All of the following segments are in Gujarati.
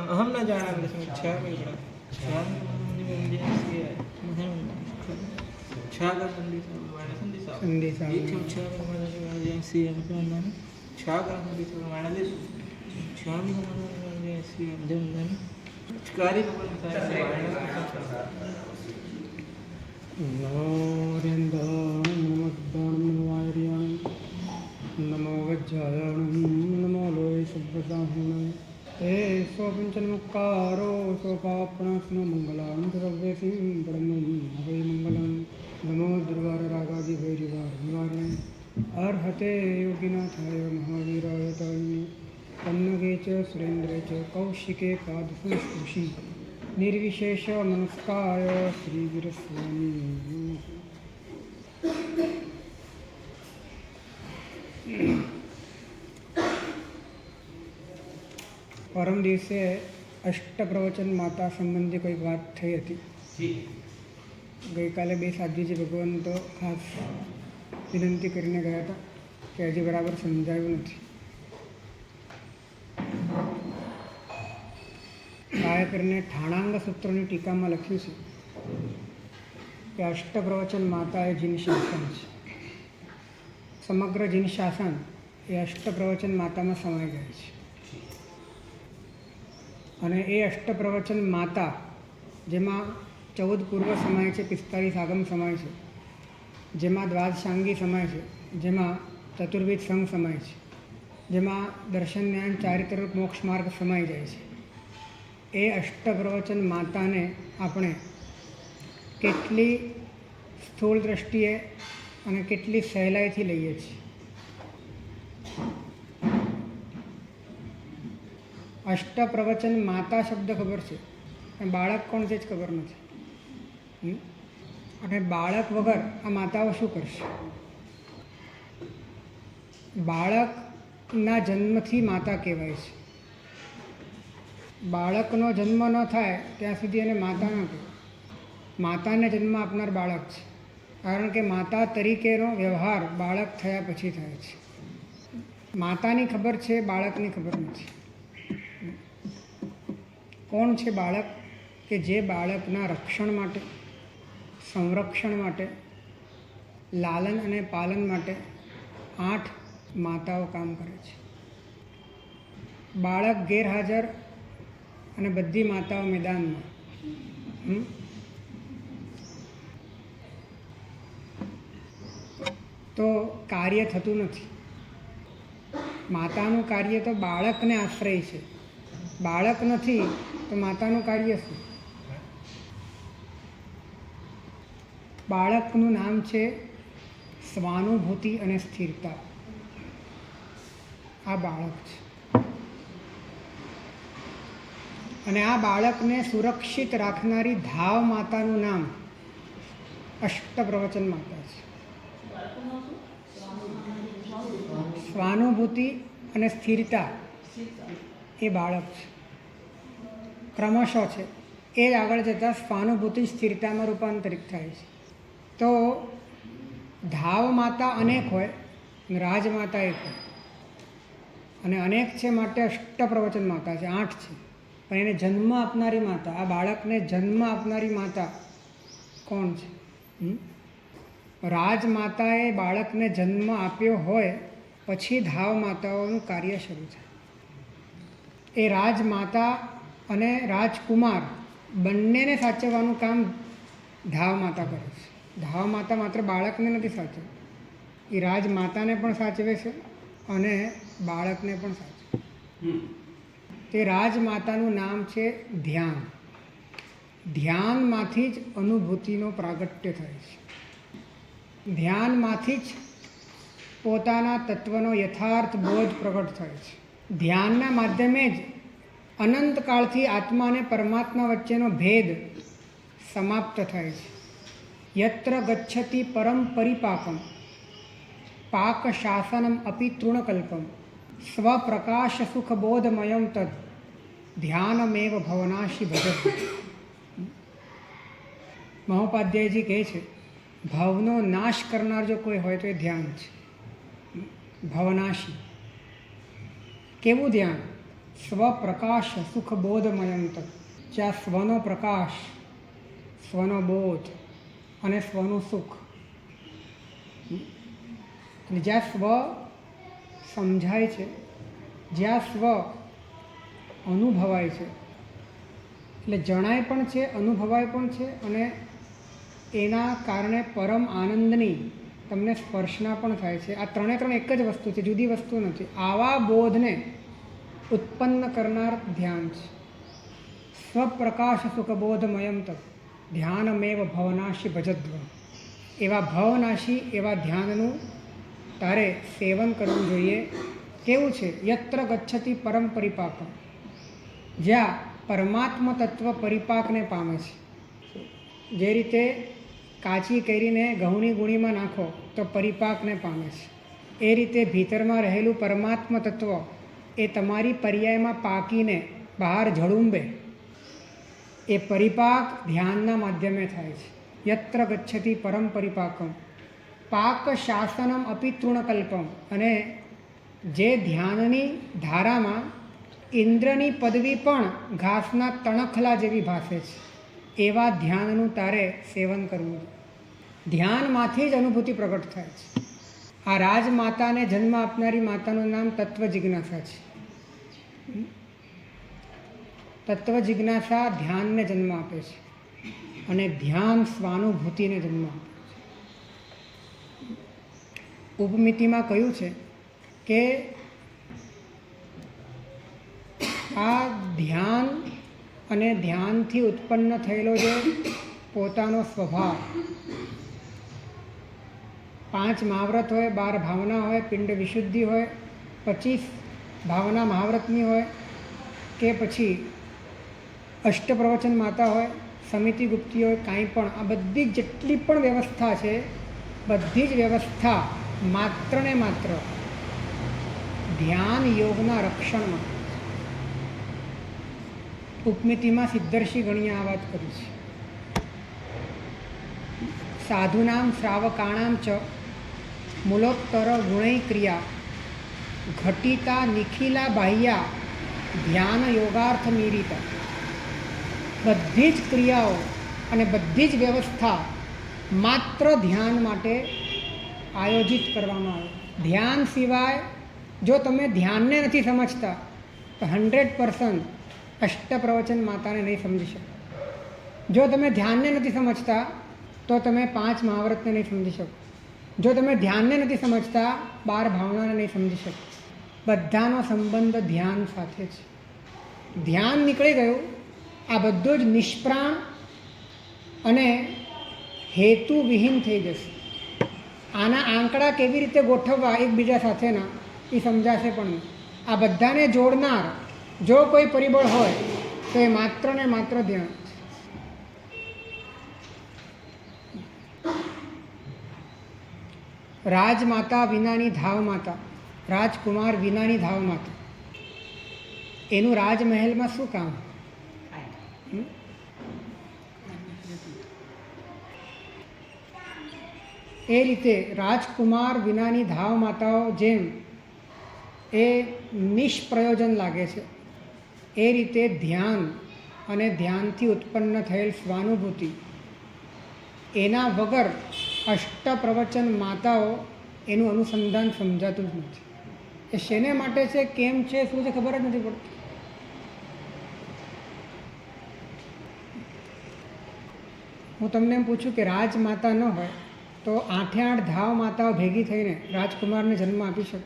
अहम न जाना नमो वज्रायणं नमो लोय सुब्रताहनं हे स्वपञ्चनमुक्कारो स्वपापणास्नो मङ्गलां द्रव्यसिं ब्रह्मं वै मङ्गलं नमो दुर्वाररागादिभैरिवारनिवारणे अर्हते योगिनाथाय महावीराय तारिणे पन्नगे च सुरेन्द्रे च कौशिके पादसंस्पृशि निर्विशेषमनस्काय श्रीवीरस्वामी नमः। परम दिवसे अष्टप्रवचन माता संबंधी कोई बात થઈ હતી। ગઈકાલે બે સાધ્વીજી ભગવાન તો ખાસ વિનંતી કરીને ગયા હતા કે હજી બરાબર સમજાયું નથી। આ કરીને ઠાણાંગ સૂત્રોની ટીકામાં લખ્યું છે કે અષ્ટપ્રવચન માતા એ જીન શાસન છે। સમગ્ર જીન શાસન એ અષ્ટપ્રવચન માતામાં સમાઈ જાય છે અને એ અષ્ટપ્રવચન માતા જેમાં 14 પૂર્વ સમાય છે, 45 આગમ સમાય છે, જેમાં દ્વાદશાંગી સમાય છે, જેમાં ચતુર્વિધ સંઘ સમાય છે, જેમાં દર્શન જ્ઞાન ચારિત્ર મોક્ષ માર્ગ સમાઈ જાય છે। એ અષ્ટપ્રવચન માતાને આપણે કેટલી સ્થૂળ દ્રષ્ટિએ અને કેટલી સહેલાઈથી લઈએ છીએ। અષ્ટપ્રવચન માતા શબ્દ ખબર છે અને બાળક કોણ છે જ ખબર નથી। અને બાળક વગર આ માતાઓ શું કરશે? બાળકના જન્મથી માતા કહેવાય છે। બાળકનો જન્મ ન થાય ત્યાં સુધી એને માતા ન કહેવાય। માતાને જન્મ આપનાર બાળક છે, કારણ કે માતા તરીકેનો વ્યવહાર બાળક થયા પછી થાય છે। માતાની ખબર છે, બાળકની ખબર નથી। કોણ છે બાળક? કે જે બાળકના રક્ષણ માટે, સંરક્ષણ માટે, લાલન અને પાલન માટે 8 માતાઓ કામ કરે છે। બાળક ગેરહાજર અને બધી માતાઓ મેદાનમાં, તો કાર્ય થતું નથી। માતાનું કાર્ય તો બાળકને આશ્રય છે। બાળક નથી તો માતાનું કાર્ય શું? બાળકનું નામ છે સ્વાનુભૂતિ અને સ્થિરતા। આ બાળક છે અને આ બાળકને સુરક્ષિત રાખનારી ધાવ માતાનું નામ અષ્ટપ્રવચન માતા છે। સ્વાનુભૂતિ અને સ્થિરતા એ બાળક છે, ક્રમશઃ છે। એ જ આગળ જતાં સ્વાનુભૂતિ સ્થિરતામાં રૂપાંતરિત થાય છે। તો ધાવ માતા અનેક હોય, રાજમાતા એક હોય, અને અનેક છે માટે અષ્ટપ્રવચન માતા છે, 8 છે। પણ એને જન્મ આપનારી માતા, આ બાળકને જન્મ આપનારી માતા કોણ છે? રાજમાતાએ બાળકને જન્મ આપ્યો હોય પછી ધાવ માતાઓનું કાર્ય શરૂ થાય। એ રાજમાતા અને રાજકુમાર બંનેને સાચવવાનું કામ ધાવ માતા કરે છે। ધાવ માતા માત્ર બાળકને નથી સાચવતી, એ રાજમાતાને પણ સાચવે છે અને બાળકને પણ સાચવે। તે રાજમાતાનું નામ છે ધ્યાન। ધ્યાનમાંથી જ અનુભૂતિનો પ્રાગટ્ય થાય છે। ધ્યાનમાંથી જ પોતાના તત્વનો યથાર્થ બોધ પ્રગટ થાય છે। ધ્યાનના માધ્યમે જ અનંતકાળથી આત્મા અને પરમાત્મા વચ્ચેનો ભેદ સમાપ્ત થાય છે. યત્ર ગચ્છતિ પરમ પરિપાકમ પાક શાસનમ અપી તૃણકલ્પમ સ્વપ્રકાશ સુખબોધમયમ તદ ધ્યાનમેવ ભવનાશી ભજત. મહોપાધ્યાયજી કહે છે, ભવનો નાશ કરનાર જો કોઈ હોય તો એ ધ્યાન છે. ભવનાશી કેવું ધ્યાન? સ્વપ્રકાશ સુખબોધમયમ તદ, જ્યાં સ્વનો પ્રકાશ, સ્વનો બોધ અને સ્વનું સુખ, અને જ્યાં સ્વ સમજાય છે, જ્યાં સ્વ અનુભવાય છે, એટલે જણાય પણ છે, અનુભવાય પણ છે, અને એના કારણે પરમ આનંદની તમને સ્પર્શના પણ થાય છે. આ ત્રણે ત્રણ એક જ વસ્તુ છે, જુદી વસ્તુ નથી. આવા બોધને ઉત્પન્ન કરનાર ધ્યાન છે. સ્વપ્રકાશ સુખબોધમયમ તત્ ધ્યાનમેવ ભવનાશી ભજદ્વ. એવા ભવનાશી એવા ધ્યાનનું તારે સેવન કરવું જોઈએ. કેવું છે? યત્ર ગચ્છતિ પરમ પરિપાકમ, જ્યાં પરમાત્મ તત્વ પરિપાકને પામે છે. જે રીતે કાચી કેરીને ઘઉંની ગુણીમાં નાખો તો પરિપાકને પામે છે, એ રીતે ભીતરમાં રહેલું પરમાત્મ તત્વ એ તમારી પર્યાયમાં પાકીને બહાર ઝળુંબે. એ પરિપાક ધ્યાનના માધ્યમે થાય છે. યત્ર ગચ્છતિ પરમ પરિપાકમ પાક શાસનમ અપી તૃણકલ્પમ. અને જે ધ્યાનની ધારામાં ઇન્દ્રની પદવી પણ ઘાસના તણખલા જેવી ભાસે છે, એવા ધ્યાનનું તારે સેવન કરવું. ધ્યાનમાંથી જ અનુભૂતિ પ્રગટ થાય છે. આ રાજમાતાને જન્મ આપનારી માતાનું નામ તત્વ જિજ્ઞાસા છે. તત્વ જિજ્ઞાસા ધ્યાનને જન્મ આપે છે, અને ધ્યાન સ્વાનુભૂતિને જન્મ આપે છે. ઉપમિતિમાં કહ્યું છે કે આ ધ્યાન અને ધ્યાનથી ઉત્પન્ન થયેલો જે પોતાનો સ્વભાવ, 5 મહાવ્રત હોય, 12 ભાવના હોય, પિંડ વિશુદ્ધિ હોય, 25 ભાવના મહાવ્રતની હોય, કે પછી અષ્ટપ્રવચન માતા હોય, સમિતિ ગુપ્તી હોય, કાંઈ પણ, આ બધી જેટલી પણ વ્યવસ્થા છે, બધી જ વ્યવસ્થા માત્ર ને માત્ર ધ્યાન યોગના રક્ષણમાં. ઉપમિતિમાં સિદ્ધર્ષિ ગણીએ આ વાત કરી છે. સાધુનામ શ્રાવકાણામ ચ મૂલોત્તર ગુણૈ ક્રિયા ઘટિતા નિખિલા બાહ્યા ધ્યાન યોગાર્થ મીરિતા. બધી જ ક્રિયાઓ અને બધી જ વ્યવસ્થા માત્ર ધ્યાન માટે આયોજિત કરવામાં આવે. ધ્યાન સિવાય જો તમે ધ્યાનને નથી સમજતા તો 100% અષ્ટપ્રવચન માતાને નહીં સમજી શકો. જો તમે ધ્યાનને નથી સમજતા તો તમે 5 મહાવ્રતને નહીં સમજી શકો. જો તમે ધ્યાનને નથી સમજતા 12 ભાવનાને નહીં સમજી શકો. બધાનો સંબંધ ધ્યાન સાથે છે. ધ્યાન નીકળી ગયું, આ બધું જ નિષ્પ્રાણ અને હેતુવિહીન થઈ જશે. આના આંકડા કેવી રીતે ગોઠવવા એકબીજા સાથેના એ સમજાશે પણ નહીં. આ બધાને જોડનાર જો કોઈ પરિબળ હોય તો એ માત્ર ને માત્ર ધ્યાન. રાજમાતા વિનાની ધાવ માતા, રાજકુમાર વિનાની ધાવ માતા, એનું રાજમહેલમાં શું કામ? એ રીતે રાજકુમાર વિનાની ધાવ માતાઓ જેમ એ નિષ્પ્રયોજન લાગે છે, એ રીતે ધ્યાન અને ધ્યાનથી ઉત્પન્ન થયેલ સ્વાનુભૂતિ એના વગર અષ્ટપ્રવચન માતાઓ એનું અનુસંધાન સમજાતું જ નથી. એ શેને માટે છે, કેમ છે, શું છે, ખબર જ નથી પડતી. હું તમને એમ પૂછું કે રાજમાતા ન હોય તો 8 ધાવ માતાઓ ભેગી થઈને રાજકુમારને જન્મ આપી શકે?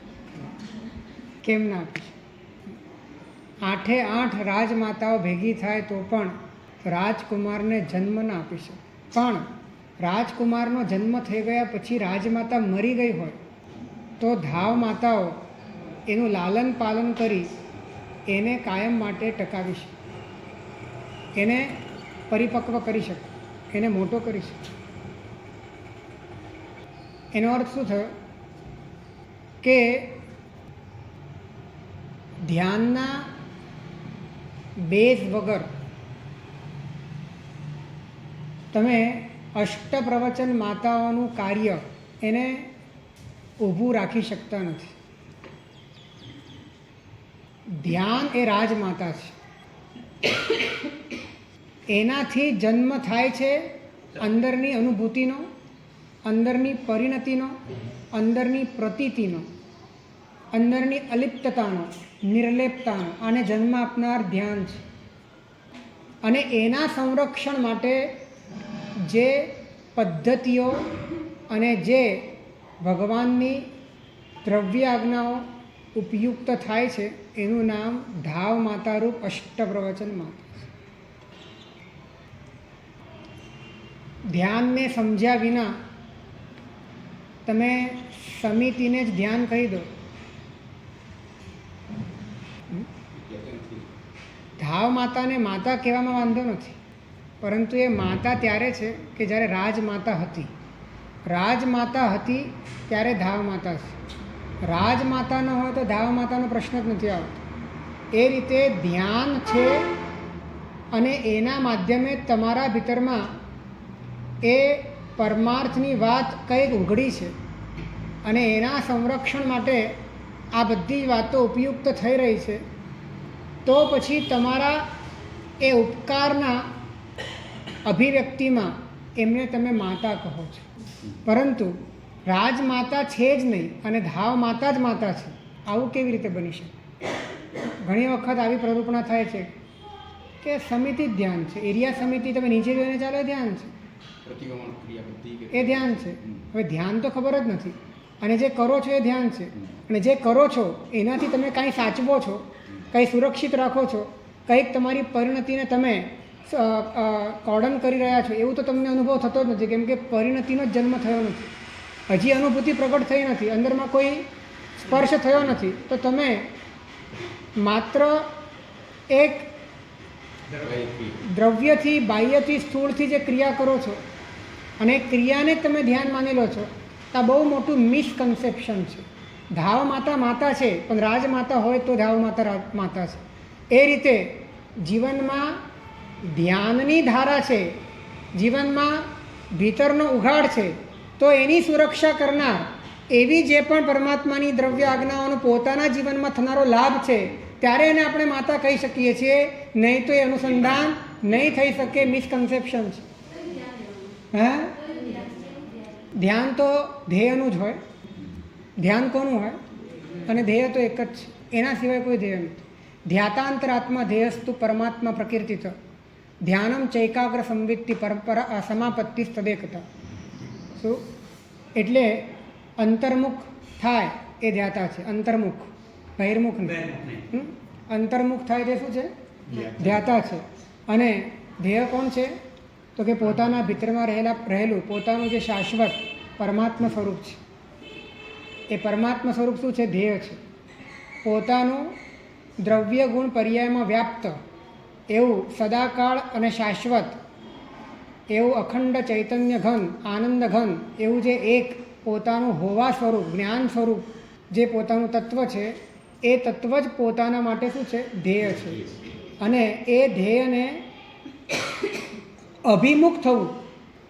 કેમ ના આપી શકે? 8 રાજમાતાઓ ભેગી થાય તો પણ રાજકુમારને જન્મ ના આપી શકે. પણ રાજકુમારનો જન્મ થઈ ગયા પછી રાજમાતા મરી ગઈ હોય તો ધાવ માતાઓ એનું લાલન પાલન કરી એને કાયમ માટે ટકાવી શકે, એને પરિપક્વ કરી શકે, એને મોટો કરી શકે. એનો અર્થ શું થયો કે ધ્યાનના બેઝ વગર તમે અષ્ટપ્રવચન માતાઓનું કાર્ય એને ઊભું રાખી શકતા નથી. ધ્યાન એ રાજમાતા છે. એનાથી જન્મ થાય છે અંદરની અનુભૂતિનો, અંદરની પરિણતિનો, અંદરની પ્રતીતિનો, અંદરની અલિપ્તતાનો, નિર્લેપતાનો. આને જન્મ આપનાર ધ્યાન છે. અને એના સંરક્ષણ માટે જે પદ્ધતિઓ અને જે ભગવાનની દ્રવ્ય આજ્ઞાઓ ઉપયુક્ત થાય છે એનું નામ ધાવ માતારૂપ અષ્ટપ્રવચન માતા છે. ધ્યાનને સમજ્યા વિના તમે સમિતિને જ ધ્યાન કહી દો. ધાવ માતાને માતા કહેવામાં વાંધો નથી, પરંતુ એ માતા ત્યારે છે કે જ્યારે રાજમાતા હતી. રાજમાતા હતી ત્યારે ધાવ માતા છે. રાજમાતા ન હોય તો ધાવ માતાનો પ્રશ્ન જ નથી આવતો. એ રીતે ધ્યાન છે અને એના માધ્યમે તમારા ભીતરમાં એ પરમાર્થની વાત કંઈક ઉઘડી છે અને એના સંરક્ષણ માટે આ બધી વાતો ઉપયુક્ત થઈ રહી છે. તો પછી તમારા એ ઉપકારના અભિવ્યક્તિમાં એમને તમે માતા કહો છો. પરંતુ રાજમાતા છે જ નહીં અને ધાવ માતા જ માતા છે, આવું કેવી રીતે બની શકે? ઘણી વખત આવી પ્રરૂપણા થાય છે કે સમિતિ જ ધ્યાન છે, એરિયા સમિતિ તમે નીચે જોઈને ચાલે ધ્યાન છે, એ ધ્યાન છે. હવે ધ્યાન તો ખબર જ નથી અને જે કરો છો એ ધ્યાન છે. અને જે કરો છો એનાથી તમે કાંઈ સાચવો છો, કંઈ સુરક્ષિત રાખો છો, કંઈક તમારી પરિણતિને તમે કોર્ડન કરી રહ્યા છો એવું તો તમને અનુભવ થતો જ નથી, કેમ કે પરિણતિનો જ જન્મ થયો નથી, હજી અનુભૂતિ પ્રગટ થઈ નથી, અંદરમાં કોઈ સ્પર્શ થયો નથી. તો તમે માત્ર એક દ્રવ્યથી, બાહ્યથી, સ્થૂળથી જે ક્રિયા કરો છો અને એ ક્રિયાને જ તમે ધ્યાન માની લો છો, તો આ બહુ મોટું મિસકન્સેપ્શન છે. ધાવ માતા માતા છે, પણ રાજમાતા હોય તો ધાવ માતા માતા છે. એ રીતે જીવનમાં ધ્યાનની ધારા છે, જીવનમાં ભીતરનો ઉઘાડ છે, તો એની સુરક્ષા કરનાર એવી જે પણ પરમાત્માની દ્રવ્ય આજ્ઞાઓનો પોતાના જીવનમાં થનારો લાભ છે ત્યારે એને આપણે માતા કહી શકીએ છીએ. નહીં તો એ અનુસંધાન નહીં થઈ શકે, મિસકન્સેપ્શન છે. હા, ધ્યાન તો ધ્યેયનું જ હોય. ધ્યાન કોનું હોય? અને ધ્યેય તો એક જ છે, એના સિવાય કોઈ ધ્યેય નથી. ધ્યાતાંતરાત્મા ધ્યેયસ્તુ પરમાત્મા પ્રકીર્તિત ધ્યાનમ ચૈકાગ્ર સંવિત્તિ પરંપરા સમાપત્તિ તદેકતા. શું એટલે અંતર્મુખ થાય એ ધ્યાતા છે. અંતર્મુખ, બહિર્મુખ નહીં. અંતર્મુખ થાય તે શું છે? ધ્યાતા છે. અને ધ્યેય કોણ છે? તો કે પોતાના ભીતરમાં રહેલું પોતાનું જે શાશ્વત પરમાત્મા સ્વરૂપ છે. એ પરમાત્મા સ્વરૂપ શું છે? ધ્યેય છે. પોતાનું દ્રવ્ય ગુણ પર્યાયમાં વ્યાપ્ત એવું સદાકાળ અને શાશ્વત એવું અખંડ ચૈતન્ય ઘન, આનંદ ઘન એવું જે એક પોતાનું હોવા સ્વરૂપ, જ્ઞાન સ્વરૂપ જે પોતાનું તત્વ છે, એ તત્વ જ પોતાના માટે શું છે? ધ્યેય છે. અને એ ધ્યેયને અભિમુખ થવું,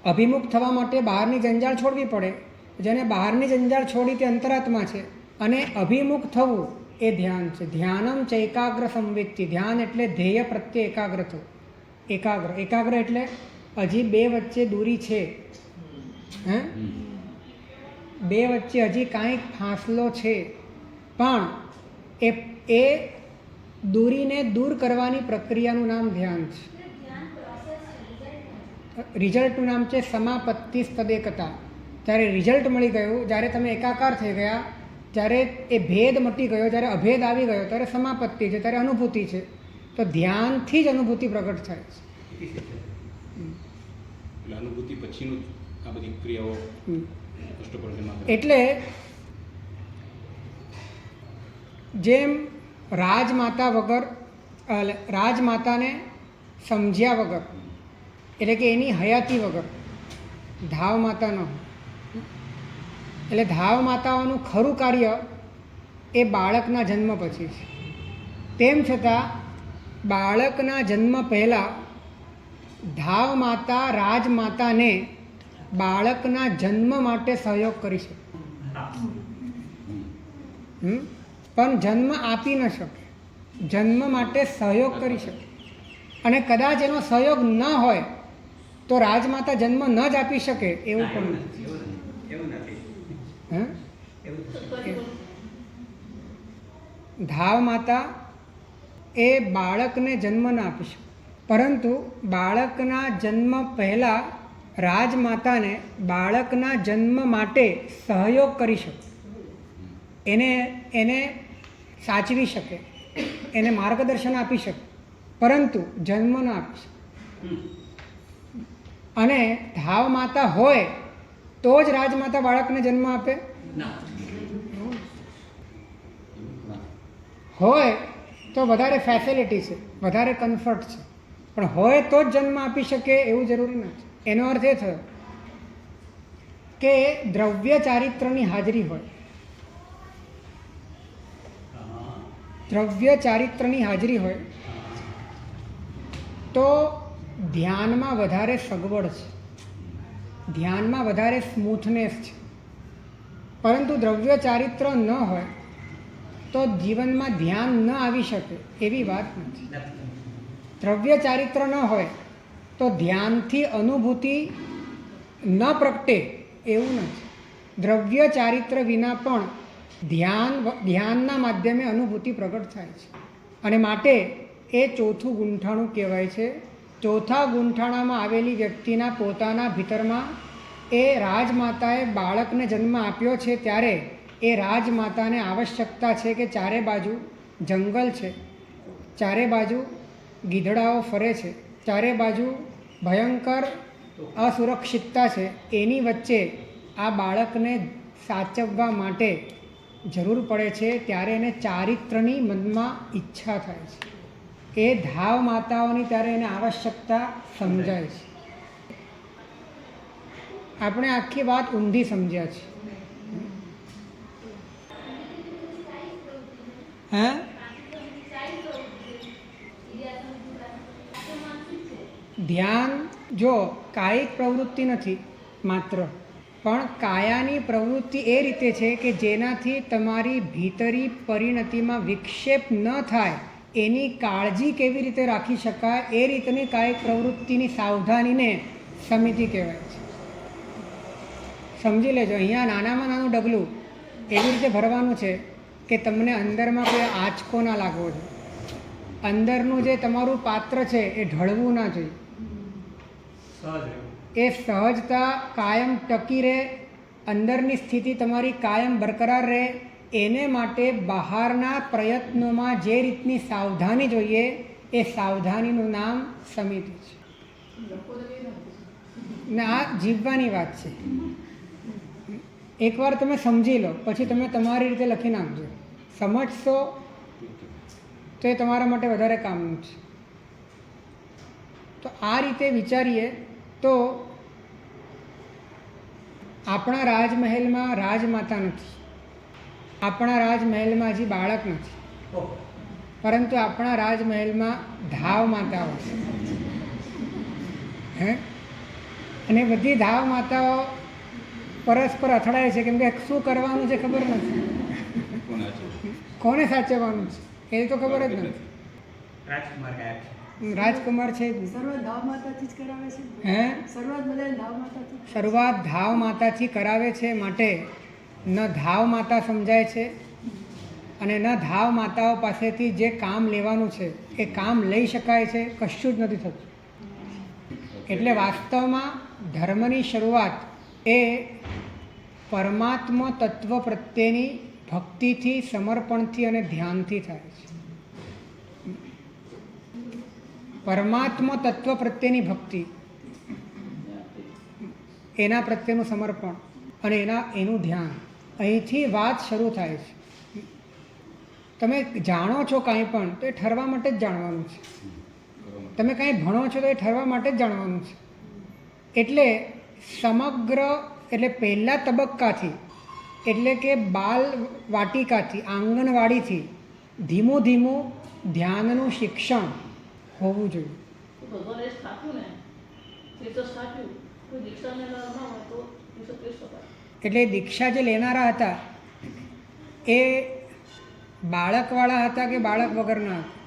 અભિમુખ થવા માટે બહારની જંજાળ છોડવી પડે. જેને બહારની જંજાળ છોડી તે અંતરાત્મા છે. અને અભિમુખ થવું એ ધ્યાન છે. ધ્યાનમ ચૈકાગ્ર સંવિત્તિ. ધ્યાન એટલે ધ્યેય પ્રત્યે એકાગ્ર થવું. એકાગ્ર, એકાગ્ર એટલે હજી બે વચ્ચે દૂરી છે. હે, બે વચ્ચે હજી કાંઈક ફાંસલો છે, પણ એ દૂરીને દૂર કરવાની પ્રક્રિયાનું નામ ધ્યાન છે. રિઝલ્ટનું નામ છે સમાપત્તિ તદેકતા. જ્યારે રિઝલ્ટ મળી ગયું, જ્યારે તમે એકાકાર થઈ ગયા, જ્યારે એ ભેદ મટી ગયો, જ્યારે અભેદ આવી ગયો, ત્યારે સમાપત્તિ છે, ત્યારે અનુભૂતિ છે. તો ધ્યાનથી જ અનુભૂતિ પ્રગટ થાય છે. અનુભૂતિ પછીનું આ બધી ક્રિયાઓ. એટલે જેમ રાજમાતા વગર રાજમાતાને સમજ્યા વગર, એટલે કે એની હયાતી વગર ધાવ માતા ન હોય. એટલે ધાવ માતાઓનું ખરું કાર્ય એ બાળકના જન્મ પછી છે. તેમ છતાં બાળકના જન્મ પહેલાં ધાવ માતા રાજમાતાને બાળકના જન્મ માટે સહયોગ કરી શકે, પણ જન્મ આપી ન શકે, જન્મ માટે સહયોગ કરી શકે. અને કદાચ એનો સહયોગ ન હોય તો રાજમાતા જન્મ ન જ આપી શકે એવું પણ નથી. ધાવ માતા એ બાળકને જન્મ ન આપી શકે, પરંતુ બાળકના જન્મ પહેલાં રાજમાતાને બાળકના જન્મ માટે સહયોગ કરી શકે, એને સાચવી શકે, એને માર્ગદર્શન આપી શકે, પરંતુ જન્મ ન આપી શકે. અને ધાવ માતા હોય તો જ રાજમાતા બાળકને જન્મ આપે? હોય તો વધારે ફેસિલિટી છે, વધારે કમ્ફર્ટ છે, પણ હોય તો જ જન્મ આપી શકે એવું જરૂરી નથી. એનો અર્થ એ થયો કે દ્રવ્ય ચારિત્રની હાજરી હોય, દ્રવ્ય ચારિત્રની હાજરી હોય તો ધ્યાનમાં વધારે સગવડ છે, ધ્યાનમાં વધારે સ્મૂથનેસ છે. પરંતુ દ્રવ્ય ચારિત્ર ન હોય તો જીવનમાં ધ્યાન ન આવી શકે એવી વાત નથી. દ્રવ્ય ચારિત્ર ન હોય તો ધ્યાનથી અનુભૂતિ ન પ્રગટે એવું નથી. દ્રવ્ય ચારિત્ર વિના પણ ધ્યાનના માધ્યમે અનુભૂતિ પ્રગટ થાય છે. અને માટે એ ચોથું ગૂંઠાણું કહેવાય છે. ચોથા ગૂંઠાણામાં આવેલી વ્યક્તિના પોતાના ભીતરમાં એ રાજમાતાએ બાળકને જન્મ આપ્યો છે ત્યારે એ રાજમાતાને આવશ્યકતા છે કે ચારે બાજુ જંગલ છે, ચારે બાજુ ગીધડાઓ ફરે છે, ચારે બાજુ ભયંકર અસુરક્ષિતતા છે. એની વચ્ચે આ બાળકને સાચવવા માટે જરૂર પડે છે, ત્યારે એને ચારિત્રની મનમાં ઈચ્છા થાય છે. એ ધાવ માતાઓની ત્યારે એને આવશ્યકતા સમજાય છે. આપણે આખી વાત ઊંધી સમજ્યા છે. ધ્યાન જો કાયિક પ્રવૃત્તિ નથી માત્ર, પણ કાયાની પ્રવૃત્તિ એ રીતે છે કે જેનાથી તમારી ભીતરી પરિણતિમાં વિક્ષેપ ન થાય એની કાળજી કેવી રીતે રાખી શકાય એ રીતની કાયિક પ્રવૃત્તિની સાવધાનીને સમિતિ કહેવાય છે. સમજી લેજો, અહીંયા નાનામાં નાનું ડગલું એવી રીતે ભરવાનું છે કે તમને અંદરમાં કોઈ આંચકો ના લાગવો જોઈએ, અંદરનું જે તમારું પાત્ર છે એ ઢળવું ના જોઈએ, એ સહજતા કાયમ ટકી રહે, અંદરની સ્થિતિ તમારી કાયમ બરકરાર રહે. એને માટે બહારના પ્રયત્નોમાં જે રીતની સાવધાની જોઈએ એ સાવધાનીનું નામ સમિતિ છે. ને આ જીવવાની વાત છે. એકવાર તમે સમજી લો પછી તમે તમારી રીતે લખી નાખજો. સમજશો તો એ તમારા માટે વધારે કામનું છે. તો આ રીતે વિચારીએ તો આપણા રાજમહેલમાં રાજમાતા નથી, આપણા રાજમહેલમાં હજી બાળક નથી, પરંતુ આપણા રાજમહેલમાં ધાવ માતાઓ છે. અને બધી ધાવ માતાઓ પરસ્પર અથડાય છે, કેમ કે શું કરવાનું છે ખબર નથી, કોને સાચવવાનું છે એ તો ખબર જ નથી. રાજકુમાર છે, શરૂઆત ધાવ માતાથી કરાવે છે. માટે ન ધાવ માતા સમજાય છે અને ન ધાવ માતાઓ પાસેથી જે કામ લેવાનું છે એ કામ લઈ શકાય છે, કશું જ નથી થતું. એટલે વાસ્તવમાં ધર્મની શરૂઆત એ પરમાત્મ તત્વ પ્રત્યેની ભક્તિથી, સમર્પણથી અને ધ્યાનથી થાય છે. પરમાત્મ તત્વ પ્રત્યેની ભક્તિ, એના પ્રત્યેનું સમર્પણ અને એનું ધ્યાન, અહીંથી વાત શરૂ થાય છે. તમે જાણો છો કાંઈ પણ તો એ ઠરવા માટે જ જાણવાનું છે. તમે કાંઈ ભણો છો તો એ ઠરવા માટે જ જાણવાનું છે. એટલે સમગ્ર એટલે પહેલા તબક્કાથી એટલે કે બાલ વાટિકાથી આંગણવાડીથી ધીમું ધીમું ધ્યાનનું શિક્ષણ હોવું જોઈએ. ભગવાન એ સ્થાપ્યું ને એ તો સ્થાપ્યું કોઈ દીક્ષા લેનારા ના હોય તો એ તો કરી શકાય. એટલે દીક્ષા જે લેનારા હતા એ બાળકવાળા હતા કે બાળક વગરના હતા?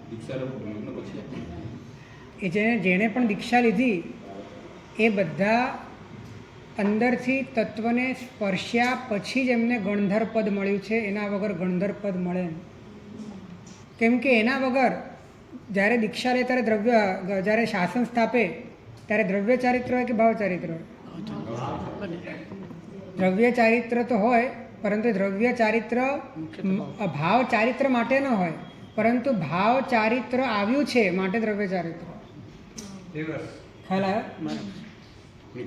દીક્ષા લગ્ન પછી એ જેણે પણ દીક્ષા લીધી એ બધા અંદરથી તત્વને સ્પર્શ્યા પછી જ એમને ગણધર પદ મળ્યું છે. એના વગર ગણધર પદ મળે નહીં. કેમ કે એના વગર જ્યારે દીક્ષા લે ત્યારે જ્યારે શાસન સ્થાપે ત્યારે દ્રવ્ય ચારિત્ર હોય કે ભાવ ચારિત્ર હોય? દ્રવ્ય ચારિત્ર તો હોય, પરંતુ દ્રવ્ય ચારિત્ર ભાવ ચારિત્ર માટે ન હોય, પરંતુ ભાવ ચારિત્ર આવ્યું છે માટે દ્રવ્ય ચારિત્ર. ખ્યાલ આવ્યો?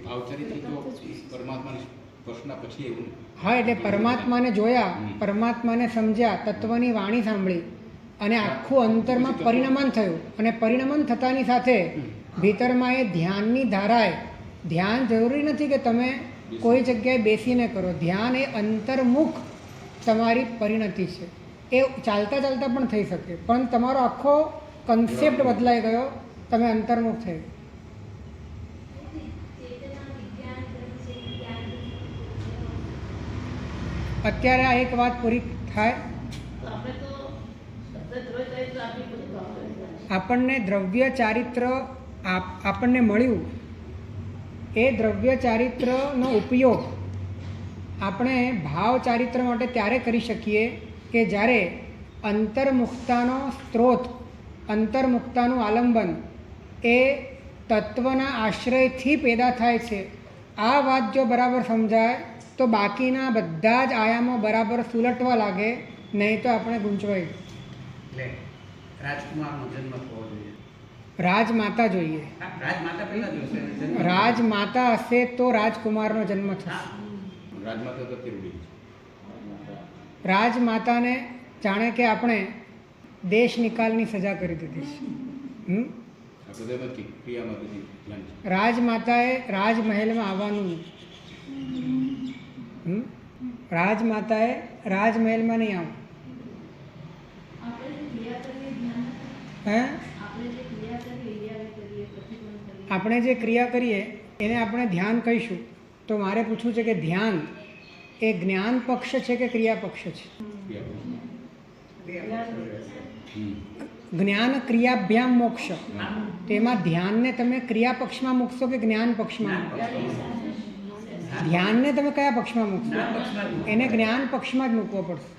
ભાવચારીથી તો પરમાત્માની સ્પર્શના પછી એવું હા, એટલે પરમાત્માને જોયા, પરમાત્માને સમજ્યા, તત્વની વાણી સાંભળી અને આખું અંતરમાં પરિણમન થયું. અને પરિણમન થતાની સાથે ભીતરમાં એ ધ્યાનની ધારાએ, ધ્યાન જરૂરી નથી કે તમે કોઈ જગ્યાએ બેસીને કરો. ધ્યાન એ અંતર્મુખ તમારી પરિણતિ છે. એ ચાલતા ચાલતા પણ થઈ શકે, પણ તમારો આખો કન્સેપ્ટ બદલાઈ ગયો, તમે અંતર્મુખ થઈ. અત્યારે આ એક વાત પૂરી થાય. આપણે તો દ્રવ્ય ચારિત્ર આપી બધું ભાવ આપણને દ્રવ્ય ચારિત્ર આપણને મળ્યું. એ દ્રવ્ય ચારિત્રનો ઉપયોગ આપણે ભાવ ચારિત્ર માટે ત્યારે કરી શકીએ કે જ્યારે અંતર્મુખતાનો સ્ત્રોત, અંતર્મુખતાનું આલંબન એ તત્વના આશ્રયથી પેદા થાય છે. આ વાત જો બરાબર સમજાય તો બાકીના બધા જ આયામો બરાબર સુલટવા લાગે, નહીં તો આપણે ગૂંચવાઈ. એટલે રાજકુમારનો જન્મ થવો જોઈએ. રાજમાતા જોઈએ. રાજમાતા પહેલા જોશે જન્મ. રાજમાતા હશે તો રાજકુમારનો જન્મ થશે. રાજમાતા તો કેવડી રાજમાતાને જાણે કે આપણે દેશ નિકાલની સજા કરી દીધી છે. આ બધામાં ક્રિયામાં બધી ધ્યાન છે. રાજમાતાએ રાજમહેલમાં આવવાનું નહીં. રાજમાતાએ રાજમહેલમાં નહીં આવું. હે? આપણે જે ક્રિયા કરીએ એને આપણે ધ્યાન કહીશું. તો મારે પૂછવું છે કે ધ્યાન એ જ્ઞાન પક્ષ છે કે ક્રિયા પક્ષ છે? જ્ઞાન ક્રિયાભ્યામ મોક્ષ. તેમાં ધ્યાનને તમે ક્રિયા પક્ષમાં મૂકશો કે જ્ઞાન પક્ષમાં મૂકશો? ધ્યાનને તમે કયા પક્ષમાં મૂકશો? એને જ્ઞાન પક્ષમાં જ મૂકવો પડશે.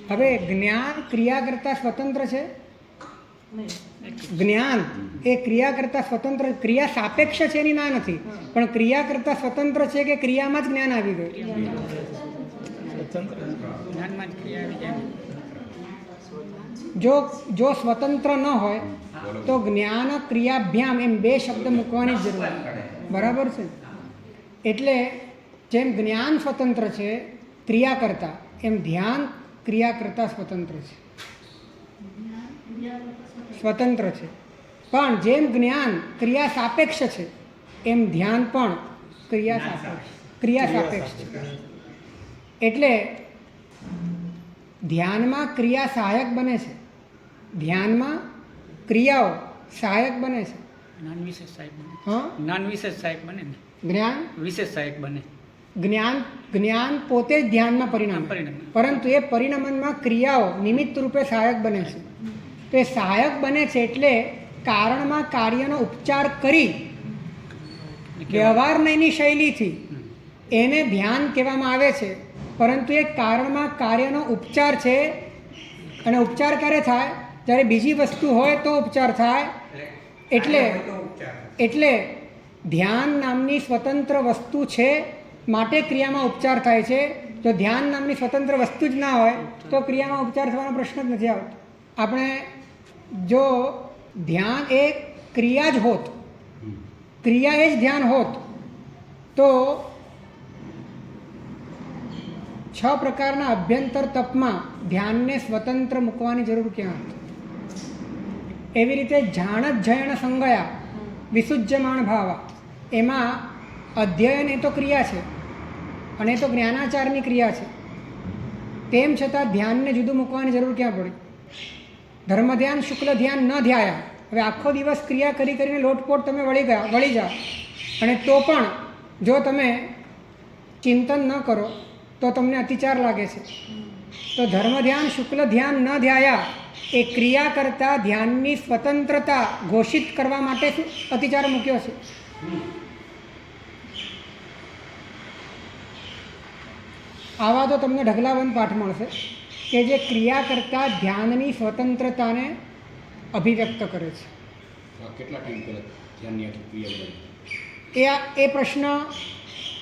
હવે જ્ઞાન ક્રિયા કરતાં સ્વતંત્ર છે? જ્ઞાન એ ક્રિયા કરતાં સ્વતંત્ર, ક્રિયા સાપેક્ષ છે એની ના નથી, પણ ક્રિયા કરતાં સ્વતંત્ર છે કે ક્રિયામાં જ જ્ઞાન આવી ગયું? જો સ્વતંત્ર ન હોય તો જ્ઞાન ક્રિયાભ્યામ એમ બે શબ્દ મૂકવાની જ જરૂર. બરાબર છે? એટલે જેમ જ્ઞાન સ્વતંત્ર છે ક્રિયા કરતાં, એમ ધ્યાન ક્રિયા કરતાં સ્વતંત્ર છે. સ્વતંત્ર છે. પણ જેમ જ્ઞાન ક્રિયા સાપેક્ષ છે એમ ધ્યાન પણ ક્રિયા સાપેક્ષ છે. એટલે ધ્યાનમાં ક્રિયા સહાયક બને છે. ધ્યાનમાં ક્રિયાઓ સહાયક બને છે. જ્ઞાન વિશેષ સહાયક બને. હા, જ્ઞાન વિશેષ સહાયક બને ને. જ્ઞાન વિશેષ સહાયક બને. જ્ઞાન પોતે જ ધ્યાનમાં પરિણમે, પરંતુ એ પરિણમનમાં ક્રિયાઓ નિમિત્ત રૂપે સહાયક બને છે. તો એ સહાયક બને છે એટલે કારણમાં કાર્યનો ઉપચાર કરી વ્યવહારની શૈલીથી એને ધ્યાન કહેવામાં આવે છે. પરંતુ એ કારણમાં કાર્યનો ઉપચાર છે. અને ઉપચાર ક્યારે થાય? જ્યારે બીજી વસ્તુ હોય તો ઉપચાર થાય. એટલે ધ્યાન નામની સ્વતંત્ર વસ્તુ છે માટે ક્રિયામાં ઉપચાર થાય છે. જો ધ્યાન નામની સ્વતંત્ર વસ્તુ જ ના હોય તો ક્રિયામાં ઉપચાર થવાનો પ્રશ્ન જ નથી આવતો. આપણે જો ધ્યાન એ ક્રિયા જ હોત, ક્રિયા એ જ ધ્યાન હોત, તો છ પ્રકારના અભ્યંતર તપમાં ધ્યાનને સ્વતંત્ર મૂકવાની જરૂર ક્યાં હતી? એવી રીતે જાણ જયણ સંગયા વિસુજ્યમાણ ભાવા, એમાં અધ્યયન એ તો ક્રિયા છે અને એ તો જ્ઞાનાચારની ક્રિયા છે. તેમ છતાં ધ્યાનને જુદું મૂકવાની જરૂર ક્યાં પડી? ધર્મ ધ્યાન શુક્લ ધ્યાન ન ધ્યાયા. હવે આખો દિવસ ક્રિયા કરી કરીને લોટપોટ તમે વળી જાઓ અને તો પણ જો તમે ચિંતન ન કરો તો તમને અતિચાર લાગે છે. તો ધર્મ ધ્યાન શુક્લ ધ્યાન ન ધ્યાયા એ ક્રિયા કરતાં ધ્યાનની સ્વતંત્રતા ઘોષિત કરવા માટે શું અતિચાર મૂક્યો છે? આવા તો તમને ઢગલાબંધ પાઠ મળશે કે જે ક્રિયા કરતાં ધ્યાનની સ્વતંત્રતાને અભિવ્યક્ત કરે છે. કેટલા ટાઈમ પહેલાં ધ્યાનની આખી ક્રિયા એ બની? પ્રશ્ન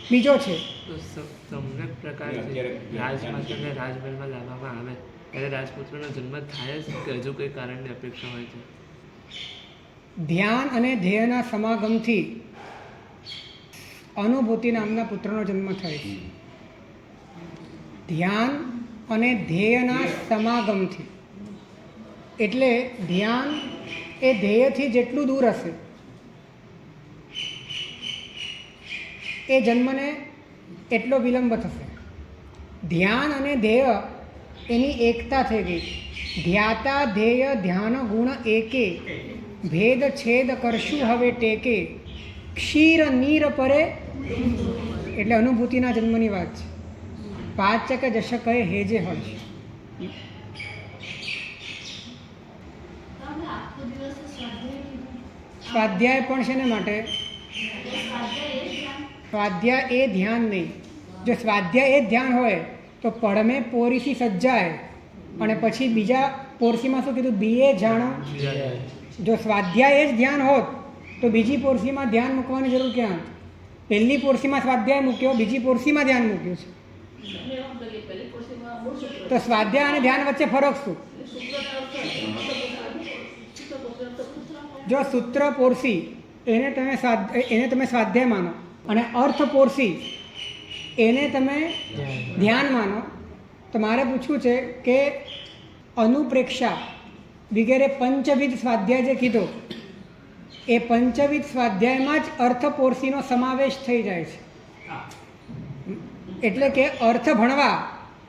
બીજો છે. સમ્યક પ્રકારથી રાજમાતાને રાજમહેલમાં લાવવામાં આવે ત્યારે રાજપુત્રનો જન્મ થાય જ કે હજુ કોઈ કારણની અપેક્ષા હોય છે? ધ્યાન અને ધ્યેયના સમાગમથી અનુભૂતિ નામના પુત્રનો જન્મ થાય છે. ધ્યાન અને ધ્યેયના સમાગમથી, એટલે ધ્યાન એ ધ્યેયથી જેટલું દૂર હશે એ જન્મને એટલો વિલંબ થશે. ધ્યાન અને ધ્યેય એની એકતા થઈ ગઈ. ધ્યાતા ધ્યેય ધ્યાન ગુણ એકે, ભેદ છેદ કરશું હવે ટેકે, ક્ષીર નીર પરે, એટલે અનુભૂતિના જન્મની વાત છે. પાચક જશ કહે હેજે હર્ષ. સ્વાધ્યાય પણ છે ને માટે સ્વાધ્યાય એ ધ્યાન નહીં. જો સ્વાધ્યાય એ ધ્યાન હોય તો પડમે પોરીથી સજ્જાય અને પછી બીજા પોરસીમાં શું કીધું? બીએ જાણો. જો સ્વાધ્યાય એ જ ધ્યાન હોત તો બીજી પોરસીમાં ધ્યાન મૂકવાની જરૂર ક્યાં હતી? પહેલી પોરસીમાં સ્વાધ્યાય મૂક્યો, બીજી પોરસીમાં ધ્યાન મૂક્યું છે. તો સ્વાધ્યાય અને ધ્યાન વચ્ચે ફરક શું? જો સૂત્ર પોરસી એને તમે સ્વાધ્યાય માનો અને અર્થ પોરસી એને તમે ધ્યાન માનો, તો મારે પૂછવું છે કે અનુપ્રેક્ષા વગેરે પંચવિધ સ્વાધ્યાય જે કીધો એ પંચવિધ સ્વાધ્યાયમાં જ અર્થ પોરસીનો સમાવેશ થઈ જાય છે. એટલે કે અર્થ ભણવા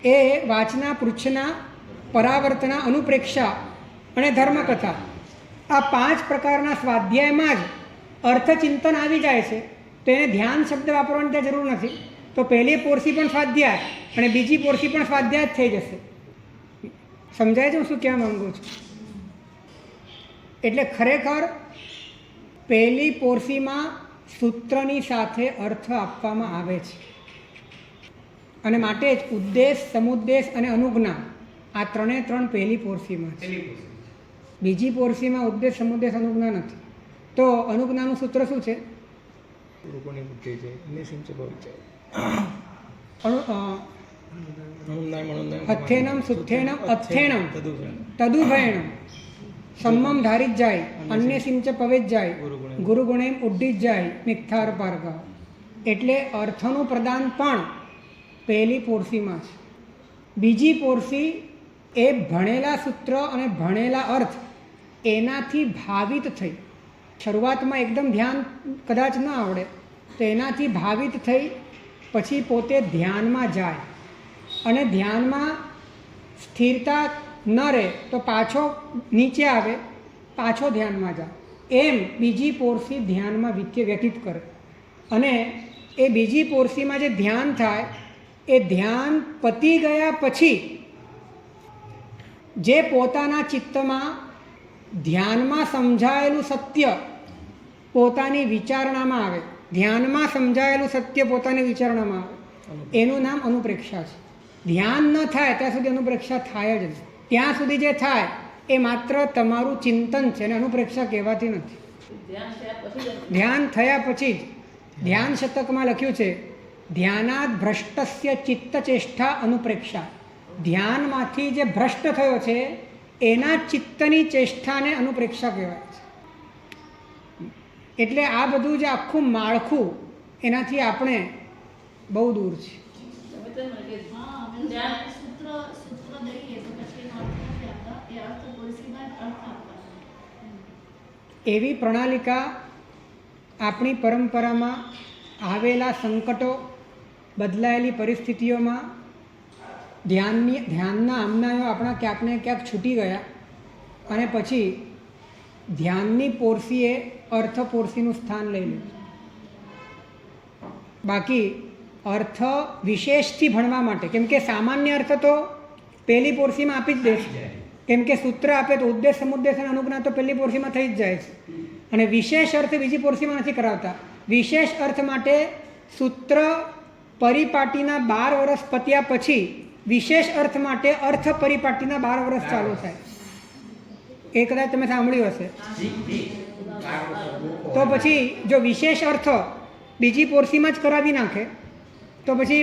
એ વાચના, પૃચ્છના, પરાવર્તના, અનુપ્રેક્ષા અને ધર્મકથા, આ 5 પ્રકારના સ્વાધ્યાયમાં જ અર્થચિંતન આવી જાય છે. તો એને ધ્યાન શબ્દ વાપરવાની ત્યાં જરૂર નથી. તો પહેલી પોરસી પણ સ્વાધ્યાય અને બીજી પોરસી પણ સ્વાધ્યાય જ થઈ જશે. સમજાય છે હું શું કહેવા માગું છું? એટલે ખરેખર પહેલી પોરસીમાં સૂત્રની સાથે અર્થ આપવામાં આવે છે અને માટે જ ઉદ્દેશ, સમુદ્દેશ અને અનુજ્ઞા આ 3 પહેલી પોરસીમાં છે. બીજી પોરસીમાં ઉદ્દેશ, સમુદ્દેશ, અનુજ્ઞા નથી. તો અનુજ્ઞાનું સૂત્ર શું છે? અથેનમ સુથેનમ અથેનમ તદુભયણમ સમ્મમ ધારી જ જાય, અન્ય સિંચ પવે જ જાય, ગુરુગુણેમ ઉડ્ડી જ જાય, નિથાર પાર્ગ. એટલે અર્થનું પ્રદાન પણ પહેલી પોરસીમાં છે. બીજી પોરસી એ ભણેલા સૂત્ર અને ભણેલા અર્થ એનાથી ભાવિત થઈ, શરૂઆતમાં એકદમ ધ્યાન કદાચ ન આવડે તો એનાથી ભાવિત થઈ પછી પોતે ધ્યાનમાં જાય અને ધ્યાનમાં સ્થિરતા ન રહે તો પાછો નીચે આવે, પાછો ધ્યાનમાં જાય. એમ બીજી પોરસી ધ્યાનમાં વ્યતીત કરે અને એ બીજી પોરસીમાં જે ધ્યાન થાય એ ધ્યાન પતી ગયા પછી જે પોતાના ચિત્તમાં ધ્યાનમાં સમજાયેલું સત્ય પોતાની વિચારણામાં આવે, ધ્યાનમાં સમજાયેલું સત્ય પોતાની વિચારણામાં આવે, એનું નામ અનુપ્રેક્ષા છે. ધ્યાન ન થાય ત્યાં સુધી અનુપ્રેક્ષા થાય જ નહીં. ત્યાં સુધી જે થાય એ માત્ર તમારું ચિંતન છે અને અનુપ્રેક્ષા કહેવાતી નથી. ધ્યાન થયા પછી જ ધ્યાન શતકમાં લખ્યું છે, ધ્યાનાદ ભ્રષ્ટસ્ય ચિત્ત ચેષ્ટા અનુપ્રેક્ષા. ધ્યાનમાંથી જે ભ્રષ્ટ થયો છે એના ચિત્તની ચેષ્ટાને અનુપ્રેક્ષા કહેવાય છે. એટલે આ બધું જે આખું માળખું એનાથી આપણે બહુ દૂર છે. ધ્યાન સૂત્ર દઈએ તો પછી એનો અર્થ નથી આપતા, એ અર્થ પોલિસીમાં જ અર્થ આપવાનો. એવી પ્રણાલિકા આપણી પરંપરામાં આવેલા સંકટો, બદલાયેલી પરિસ્થિતિઓમાં ધ્યાનના આમનાઓ આપણા ક્યાંક ને ક્યાંક છૂટી ગયા અને પછી ધ્યાનની પોરસીએ અર્થ પોરસીનું સ્થાન લઈ લીધું. બાકી અર્થ વિશેષથી ભણવા માટે, કેમ કે સામાન્ય અર્થ તો પહેલી પોરસીમાં આપી જ દે છે, કેમ કે સૂત્ર આપે તો ઉદ્દેશ સમુદ્દેશ અને અનુજ્ઞા તો પહેલી પોરસીમાં થઈ જ જાય છે, અને વિશેષ અર્થ બીજી પોરસીમાં નથી કરાવતા. વિશેષ અર્થ માટે સૂત્ર પરિપાટીના 12 વર્ષ પત્યા પછી વિશેષ અર્થ માટે અર્થ પરિપાટીના 12 વર્ષ ચાલુ થાય. એ કદાચ તમે સાંભળ્યું હશે. તો પછી જો વિશેષ અર્થ બીજી પોરસીમાં જ કરાવી નાખે તો પછી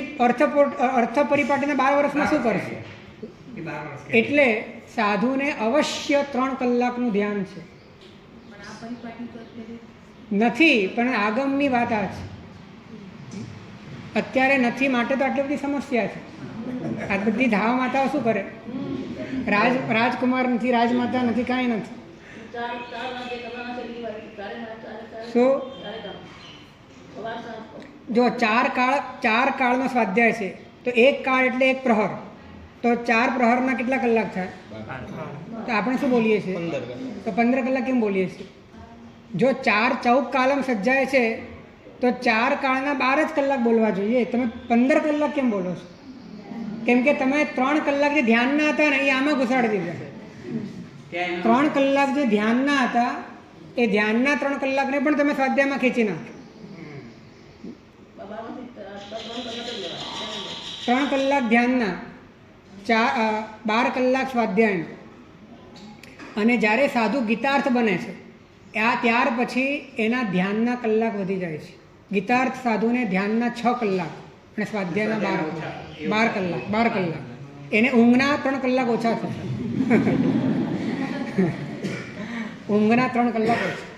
અર્થ પરિપાટીના 12 વર્ષમાં શું કરશે? એટલે સાધુને અવશ્ય 3 કલાકનું ધ્યાન છે. નથી, પણ આગમની વાત આ છે. અત્યારે નથી માટે તો આટલી બધી સમસ્યા છે. આ બધી ધાવ માતાઓ શું કરે? રાજકુમાર નથી, રાજમાતા નથી, કાંઈ નથી. શું જો ચાર કાળનો સ્વાધ્યાય છે તો એક કાળ એટલે એક પ્રહર, તો 4 પ્રહરના કેટલા કલાક થાય? તો આપણે શું બોલીએ છીએ? તો 15 કલાક કેમ બોલીએ છીએ? જો 4 ચૌક કાલમ સજ્જાય છે તો 4 કાળના 12 જ કલાક બોલવા જોઈએ. તમે 15 કલાક કેમ બોલો છો? કેમ કે તમે 3 કલાક જે ધ્યાનના હતા ને એ આમાં ઘુસાડી દીધા. 3 કલાક જે ધ્યાનના હતા એ ધ્યાનના 3 કલાકને પણ તમે સ્વાધ્યાયમાં ખેંચી નાખો. 3 કલાક ધ્યાનના, 12 કલાક સ્વાધ્યાયના. અને જ્યારે સાધુ ગીતાર્થ બને છે ત્યાર પછી એના ધ્યાનના કલાક વધી જાય છે. ગીતાર્થ સાધુને ધ્યાનના 6 કલાક અને સ્વાધ્યાયના 12 કલાક. એને ઊંઘના 3 કલાક ઓછા થશે. ઊંઘના 3 કલાક ઓછા.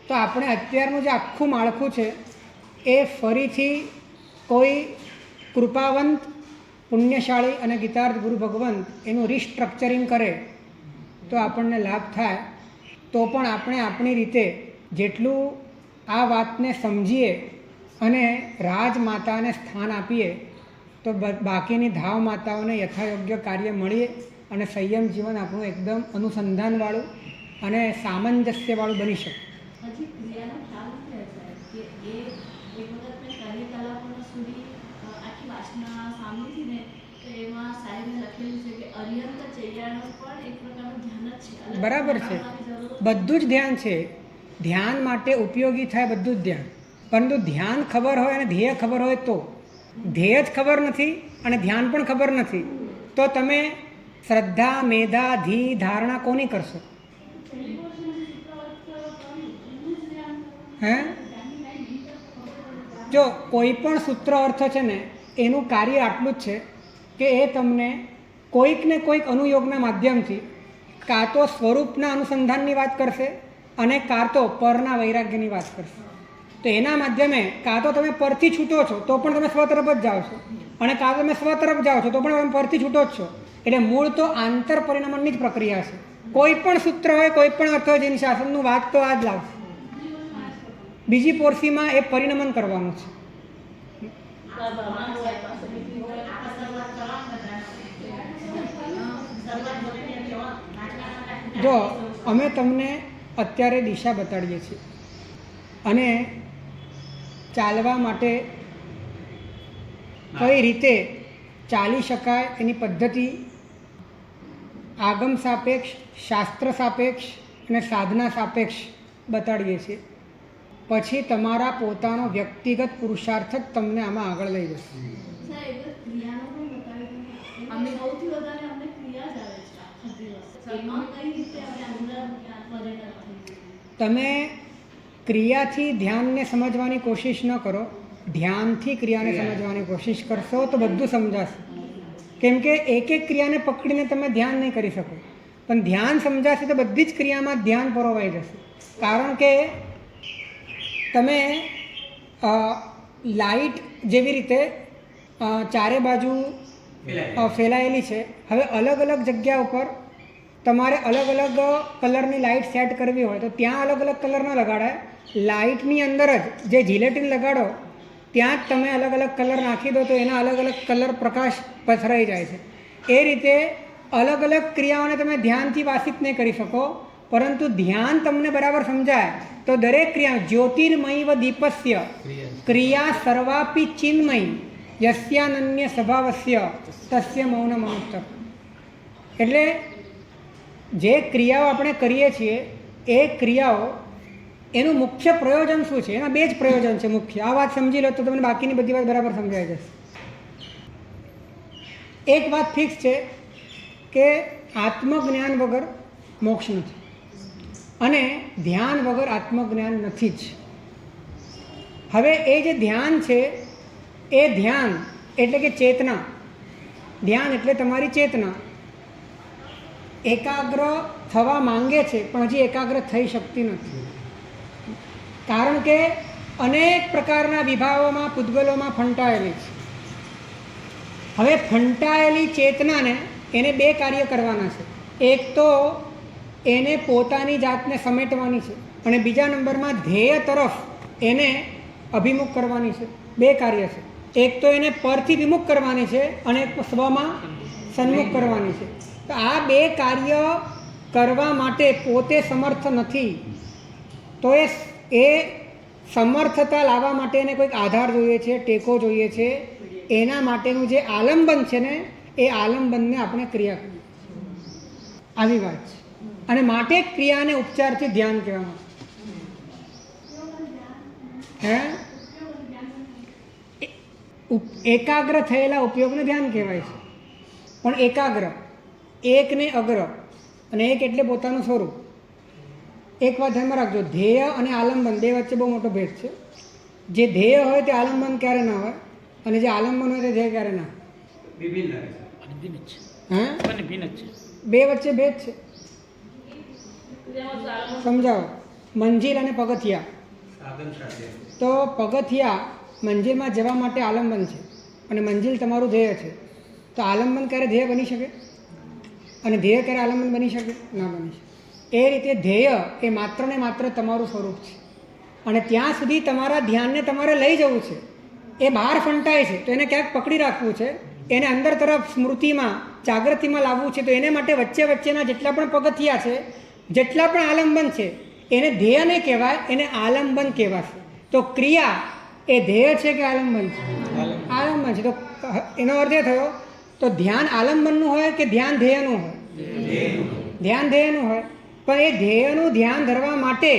તો આપણે અત્યારનું જે આખું માળખું છે એ ફરીથી કોઈ કૃપાવંત, પુણ્યશાળી અને ગીતાર્થ ગુરુ ભગવંત એનું રિસ્ટ્રક્ચરિંગ કરે તો આપણને લાભ થાય. તો પણ આપણે આપણી રીતે જેટલું આ વાતને સમજીએ અને રાજમાતાને સ્થાન આપીએ તો બાકીની ધાવ માતાઓને યથાયોગ્ય કાર્ય મળીએ અને સંયમ જીવન આપણું એકદમ અનુસંધાનવાળું અને સામંજસ્યવાળું બની શકે. હજી ક્રિયાનો ખ્યાલ નથી સાહેબ કે એ એક વખત મેં કાર્યકલાપોનો સુધી આખી વાસના સાંભળી ને તો એમાં સાહેબે લખેલું છે કે અર્યંત ચૈયાનો પણ એક પ્રકારનું ધ્યાન જ છે. બરાબર છે, બધું જ ધ્યાન છે. ધ્યાન માટે ઉપયોગી થાય બધું જ ધ્યાન, પરંતુ ધ્યાન ખબર હોય અને ધ્યેય ખબર હોય તો. ધ્યેય જ ખબર નથી અને ધ્યાન પણ ખબર નથી તો તમે શ્રદ્ધા, મેધા, ધી, ધારણા કોની કરશો? હે? જો કોઈ પણ સૂત્ર અર્થ છે ને એનું કાર્ય આટલું જ છે કે એ તમને કોઈક ને કોઈક અનુયોગના માધ્યમથી કાં તો સ્વરૂપના અનુસંધાનની વાત કરશે અને કાં તો પરના વૈરાગ્યની વાત કરશે. તો એના માધ્યમે કાં તો તમે પરથી છૂટો છો તો પણ તમે સ્વ તરફ જ જાઓ છો, અને કાં તો તમે સ્વ તરફ જાઓ છો તો પણ તમે પરથી છૂટો જ છો. એટલે મૂળ તો આંતર પરિણમનની જ પ્રક્રિયા છે. કોઈ પણ સૂત્ર હોય, કોઈ પણ અર્થ હોય, જેની શાસનનું વાત તો આ જ લાવશે. બીજી પોરસીમાં એ પરિણમન કરવાનું છે. જો અમે તમને અત્યારે દિશા બતાડીએ છીએ અને ચાલવા માટે કઈ રીતે ચાલી શકાય એની પદ્ધતિ આગમ સાપેક્ષ, શાસ્ત્ર સાપેક્ષ અને સાધના સાપેક્ષ બતાડીએ છીએ. પછી તમારા પોતાનો વ્યક્તિગત પુરુષાર્થ જ તમને આમાં આગળ લઈ જશે. સાહેબ ક્રિયાનો પણ બતાવ્યું. અમને સૌથી વધારે અમને ક્રિયા જ આવે છે આખા દિવસ. એમાં કઈ રીતે આપણે અંદર પરિણત થઈ? તમે ક્રિયાથી ધ્યાનને સમજવાની કોશિશ ન કરો, ધ્યાનથી ક્રિયાને સમજવાની કોશિશ કરશો તો બધું સમજાશે. કેમ કે એક એક ક્રિયાને પકડીને તમે ધ્યાન નહીં કરી શકો, પણ ધ્યાન સમજાશે તો બધી જ ક્રિયામાં ધ્યાન પરોવાઈ જશે. કારણ કે તમે લાઇટ જેવી રીતે ચારે બાજુ ફેલાયેલી છે. હવે અલગ અલગ જગ્યા ઉપર તમારે અલગ અલગ કલરની લાઇટ સેટ કરવી હોય તો ત્યાં અલગ અલગ કલર ન લગાડાય. લાઇટની અંદર જ જે જિલેટિન લગાડો ત્યાં જ તમે અલગ અલગ કલર નાખી દો તો એના અલગ અલગ કલર પ્રકાશ પથરાઈ જાય છે. એ રીતે અલગ અલગ ક્રિયાઓને તમે ધ્યાનથી વાસિત નહીં કરી શકો, પરંતુ ધ્યાન તમને બરાબર સમજાય તો દરેક ક્રિયા જ્યોતિર્મયી વ દીપસ્ય ક્રિયા સર્વાપી ચિન્મય યસ્યાનન્ય સ્વભાવસ્ય તસ્ય મૌન મહોત્સવ. એટલે જે ક્રિયાઓ આપણે કરીએ છીએ એ ક્રિયાઓ એનું મુખ્ય પ્રયોજન શું છે? એના બે જ પ્રયોજન છે મુખ્ય. આ વાત સમજી લો તો તમને બાકીની બધી વાત બરાબર સમજાઈ જશે. એક વાત ફિક્સ છે કે આત્મજ્ઞાન વગર મોક્ષ નથી અને ધ્યાન વગર આત્મજ્ઞાન નથી જ. હવે એ જે ધ્યાન છે એ ધ્યાન એટલે કે ચેતના, ધ્યાન એટલે તમારી ચેતના એકાગ્ર થવા માંગે છે પણ હજી એકાગ્ર થઈ શકતી નથી. કારણ કે અનેક પ્રકારના વિભાવોમાં પૂતગલોમાં ફંટાયેલી છે. હવે ફંટાયેલી ચેતનાને એને બે કાર્ય કરવાના છે. એક તો એને પોતાની જાતને સમેટવાની છે અને બીજા નંબરમાં ધ્યેય તરફ એને અભિમુખ કરવાની છે. બે કાર્ય છે. એક તો એને પરથી વિમુખ કરવાની છે અને એક સ્વમાં સન્મુખ કરવાની છે. તો આ બે કાર્ય કરવા માટે પોતે સમર્થ નથી તો એ સમર્થતા લાવવા માટે એને કોઈક આધાર જોઈએ છે, ટેકો જોઈએ છે. એના માટેનું જે આલંબન છે ને એ આલંબનને આપણે ક્રિયા કરીએ આવી વાત છે. અને માટે ક્રિયાને ઉપચારથી ધ્યાન કહેવામાં હે એકાગ્ર થયેલા ઉપયોગને ધ્યાન કહેવાય છે. પણ એકાગ્ર એક ને અગ્ર અને એક એટલે પોતાનું સ્વરૂપ. એક વાત ધ્યાનમાં રાખજો, ધ્યેય અને આલંબન બે વચ્ચે બહુ મોટો ભેદ છે. જે ધ્યેય હોય તે આલંબન ક્યારે ના હોય અને જે આલંબન હોય તે ધ્યેય ક્યારે ના હોય. હા, બે વચ્ચે ભેદ છે. સમજાવો. મંજિલ અને પગથિયા. તો પગથિયા મંજિલમાં જવા માટે આલંબન છે અને મંજિલ તમારું ધ્યેય છે. તો આલંબન ક્યારે ધ્યેય બની શકે અને ધ્યેય ક્યારે આલંબન બની શકે? ના બની શકે. એ રીતે ધ્યેય એ માત્ર ને માત્ર તમારું સ્વરૂપ છે અને ત્યાં સુધી તમારા ધ્યાનને તમારે લઈ જવું છે. એ બહાર ફંટાય છે તો એને ક્યાંક પકડી રાખવું છે, એને અંદર તરફ સ્મૃતિમાં જાગૃતિમાં લાવવું છે. તો એને માટે વચ્ચે વચ્ચેના જેટલા પણ પગથિયા છે, જેટલા પણ આલંબન છે એને ધ્યેય નહીં કહેવાય, એને આલંબન કહેવાશે. તો ક્રિયા એ ધ્યેય છે કે આલંબન છે? આલંબન છે. તો એનો અર્થ એ થયો તો ધ્યાન આલંબનનું હોય કે ધ્યાન ધ્યેયનું હોય? ધ્યાન ધ્યેયનું હોય. પણ એ ધ્યેયનું ધ્યાન ધરવા માટે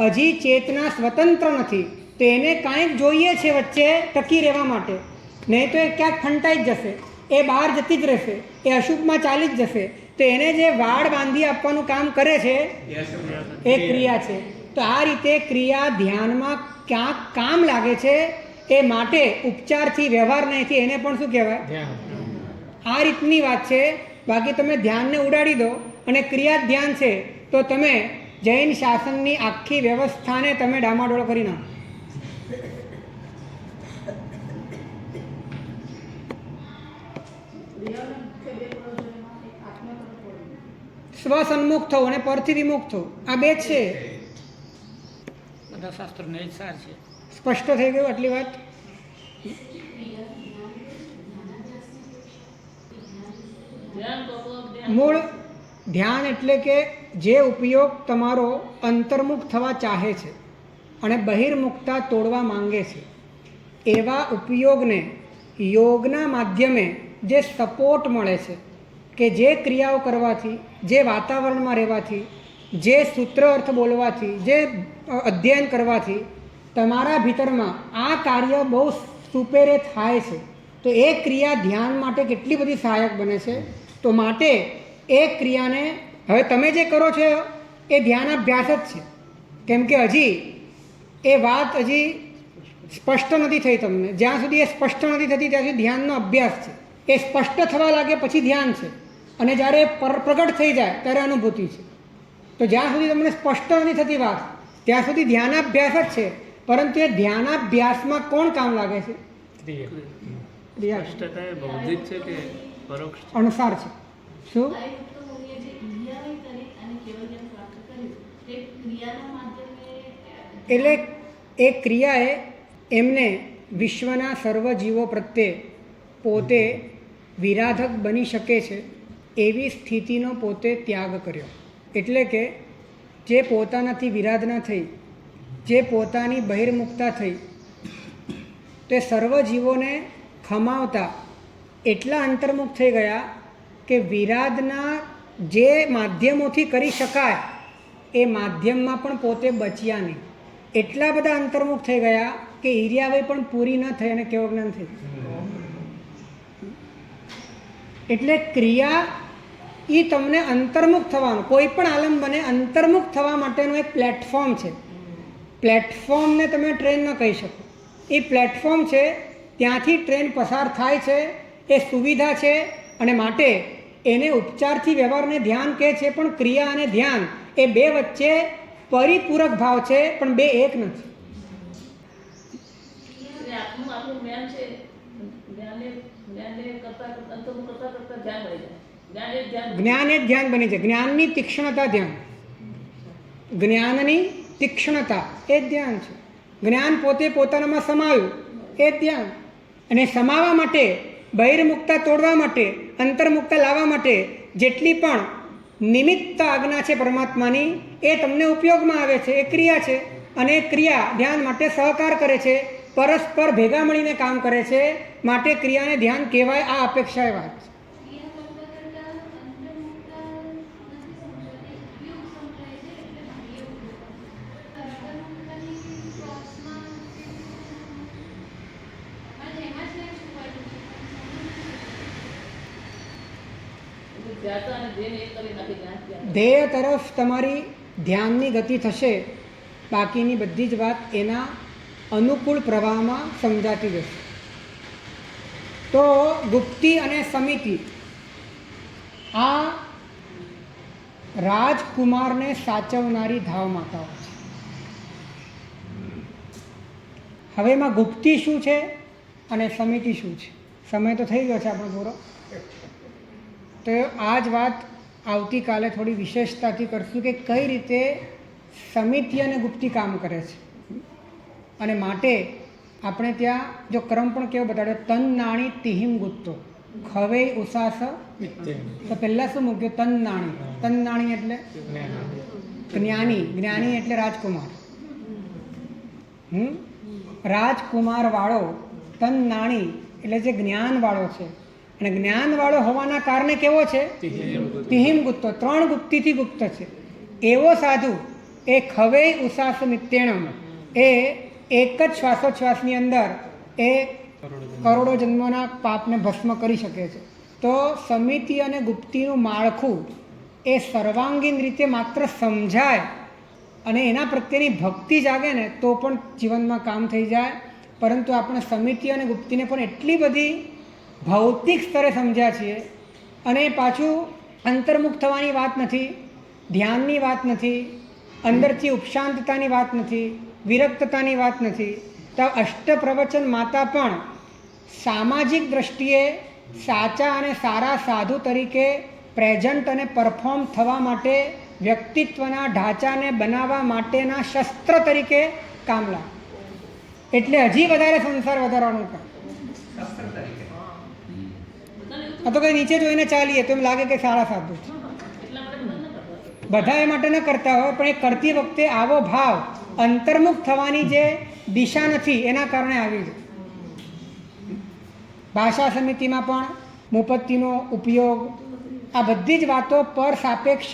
હજી ચેતના સ્વતંત્ર નથી તો એને કાંઈક જોઈએ છે વચ્ચે ટકી રહેવા માટે. નહીં તો એ ક્યાંક ફંટાઈ જ જશે, એ બહાર જતી જ રહેશે, એ અશુભમાં ચાલી જ જશે. તો એને જે વાડ બાંધી આપવાનું કામ કરે છે એ ક્રિયા છે. તો આ રીતે ક્રિયા ધ્યાનમાં ક્યાંક કામ લાગે છે એ માટે ઉપચારથી વ્યવહાર નહીંથી એને પણ શું કહેવાય? આ રીતની વાત છે. બાકી તમે ધ્યાનને ઉડાડી દો અને ક્રિયા જ ધ્યાન છે તો તમે જૈન શાસનની આખી વ્યવસ્થાને તમે ડામાડોળ કરી નાખો. સ્વસન્મુખ થવું અને પરથી વિમુખ થવું આ બે છે. બધા શાસ્ત્રોને જ સાર છે. સ્પષ્ટ થઈ ગયું આટલી વાત? મૂળ ધ્યાન એટલે કે જે ઉપયોગ તમારો અંતર્મુખ થવા ચાહે છે અને બહિર્મુખતા તોડવા માંગે છે એવા ઉપયોગને યોગના માધ્યમે જે સપોર્ટ મળે છે કે જે ક્રિયાઓ કરવાથી, જે વાતાવરણમાં રહેવાથી, જે સૂત્ર અર્થ બોલવાથી, જે અધ્યયન કરવાથી તમારા ભીતરમાં આ કાર્ય બહુ સુપેરે થાય છે. તો એ ક્રિયા ધ્યાન માટે કેટલી બધી સહાયક બને છે. તો માટે એ ક્રિયાને હવે તમે જે કરો છો એ ધ્યાનાભ્યાસ જ છે. કેમ કે હજી એ વાત હજી સ્પષ્ટ નથી થઈ તમને. જ્યાં સુધી એ સ્પષ્ટ નથી થતી ત્યાં સુધી ધ્યાનનો અભ્યાસ છે. એ સ્પષ્ટ થવા લાગે પછી ધ્યાન છે અને જ્યારે પ્રગટ થઈ જાય ત્યારે અનુભૂતિ છે. તો જ્યાં સુધી તમને સ્પષ્ટ નથી થતી વાત ત્યાં સુધી ધ્યાનાભ્યાસ જ છે. પરંતુ એ ધ્યાનાભ્યાસમાં કોણ કામ લાગે છે? ક્રિયા. ક્રિયા. સ્પષ્ટતા એ બૌદ્ધિક છે કે પરોક્ષ છે? અણસાર છે. શું? આયુક્ત મુનિએ જે ઇન્દ્રિયાવય કરી અને કેવલ જ્ઞાન પ્રાપ્ત કર્યું તે ક્રિયાના માધ્યમે એટલે એ ક્રિયાએ એમને વિશ્વના સર્વ જીવો પ્રત્યે પોતે વિરાધક બની શકે છે એવી સ્થિતિનો પોતે ત્યાગ કર્યો. એટલે કે જે પોતાનાથી વિરાધના થઈ, જે પોતાની બહિર્મુખતા થઈ, તે સર્વ જીવોને ખમાવતા એટલા અંતર્મુખ થઈ ગયા કે વિરાધના જે માધ્યમોથી કરી શકાય એ માધ્યમમાં પણ પોતે બચ્યા નહીં. એટલા બધા અંતર્મુખ થઈ ગયા કે ઈર્યાવય પણ પૂરી ન થઈ અને કેવું જ્ઞાન થઈ. એટલે ક્રિયા એ તમને અંતર્મુખ થવાનું, કોઈ પણ આલંબને અંતર્મુખ થવા માટેનું એક પ્લેટફોર્મ છે. પ્લેટફોર્મને તમે ટ્રેન ન કહી શકો. એ પ્લેટફોર્મ છે, ત્યાંથી ટ્રેન પસાર થાય છે, એ સુવિધા છે અને માટે એને ઉપચારથી વ્યવહારને ધ્યાન કહે છે. પણ ક્રિયા અને ધ્યાન એ બે વચ્ચે પરિપૂરક ભાવ છે, પણ બે એક નથી. એટલે આપણું જ્ઞાન છે, જ્ઞાનને કરતા અંતર્મુખ કરતા ધ્યાન મળી જાય. જ્ઞાન એ જ ધ્યાન બની છે. જ્ઞાનની તીક્ષ્ણતા ધ્યાન, જ્ઞાનની તીક્ષ્ણતા એ જ ધ્યાન છે. જ્ઞાન પોતે પોતાનામાં સમાયું એ જ ધ્યાન. અને સમાવા માટે, બહિર્મુખતા તોડવા માટે, અંતર્મુખતા લાવવા માટે જેટલી પણ નિમિત્ત આજ્ઞા છે પરમાત્માની એ તમને ઉપયોગમાં આવે છે, એ ક્રિયા છે. અને એ ક્રિયા ધ્યાન માટે સહકાર કરે છે, પરસ્પર ભેગા મળીને કામ કરે છે. માટે ક્રિયાને ધ્યાન કહેવાય. આ અપેક્ષા એ વાત છે. ધ્યાતા અને ધ્યેયને એક કરી નાખી જ્ઞાન. ધ્યેય તરફ તમારી ધ્યાનની ગતિ થશે, બાકીની બધી જ વાત એના અનુકૂળ પ્રવાહમાં સમજાતી જશે. તો ગુપ્તિ અને સમિતિ આ રાજકુમારને સાચવનારી ધાવ માતાઓ છે. હવે એમાં ગુપ્તિ શું છે અને સમિતિ શું છે? સમય તો થઈ ગયો છે આપણો પૂરો. તો આ જ વાત આવતીકાલે થોડી વિશેષતાથી કરશું કે કઈ રીતે સમિતિ અને ગુપ્તિ કામ કરે છે. અને માટે આપણે ત્યાં જો ક્રમ પણ કેવો બતાડ્યો, તન નાણી તિહિમ ગુપ્તો ખવે ઉસાસ. તો પહેલાં શું મૂક્યું? તન નાણી. તન નાણી એટલે જ્ઞાની. જ્ઞાની એટલે રાજકુમાર. રાજકુમાર વાળો તન નાણી એટલે જે જ્ઞાન વાળો છે. અને જ્ઞાનવાળો હોવાના કારણે કેવો છે? તિહિમ ગુપ્તો. 3 ગુપ્તિથી ગુપ્ત છે. એવો સાધુ એ ખવે ઉસાસ મિત્યેણમ એ એક જ શ્વાસોચ્છ્વાસની અંદર એ કરોડો જન્મોના પાપને ભસ્મ કરી શકે છે. તો સમિતિ અને ગુપ્તિનું માળખું એ સર્વાંગીણ રીતે માત્ર સમજાય અને એના પ્રત્યેની ભક્તિ જાગે ને તો પણ જીવનમાં કામ થઈ જાય. પરંતુ આપણે સમિતિ અને ગુપ્તિને પણ એટલી બધી ભૌતિક સ્તરે સમજ્યા છીએ અને પાછું અંતર્મુખ થવાની વાત નથી, ધ્યાનની વાત નથી, અંદરથી ઉપશાંતતાની વાત નથી, વિરક્તતાની વાત નથી. તો અષ્ટપ્રવચન માતા પણ સામાજિક દ્રષ્ટિએ સાચા અને સારા સાધુ તરીકે પ્રેઝન્ટ અને પરફોર્મ થવા માટે વ્યક્તિત્વના ઢાંચાને બનાવવા માટેના શસ્ત્ર તરીકે કામ લાગે. એટલે હજી વધારે સંસાર વધારવાનું કામ. શસ્ત્ર તરીકે આ તો કંઈ નીચે જોઈને ચાલીએ તો એમ લાગે કે સારા સાધુ છે. બધા એ માટે ન કરતા હોય, પણ એ કરતી વખતે આવો ભાવ અંતર્મુખ થવાની જે દિશા નથી એના કારણે આવી જાય. ભાષા સમિતિમાં પણ મુપત્તિનો ઉપયોગ, આ બધી જ વાતો પર સાપેક્ષ,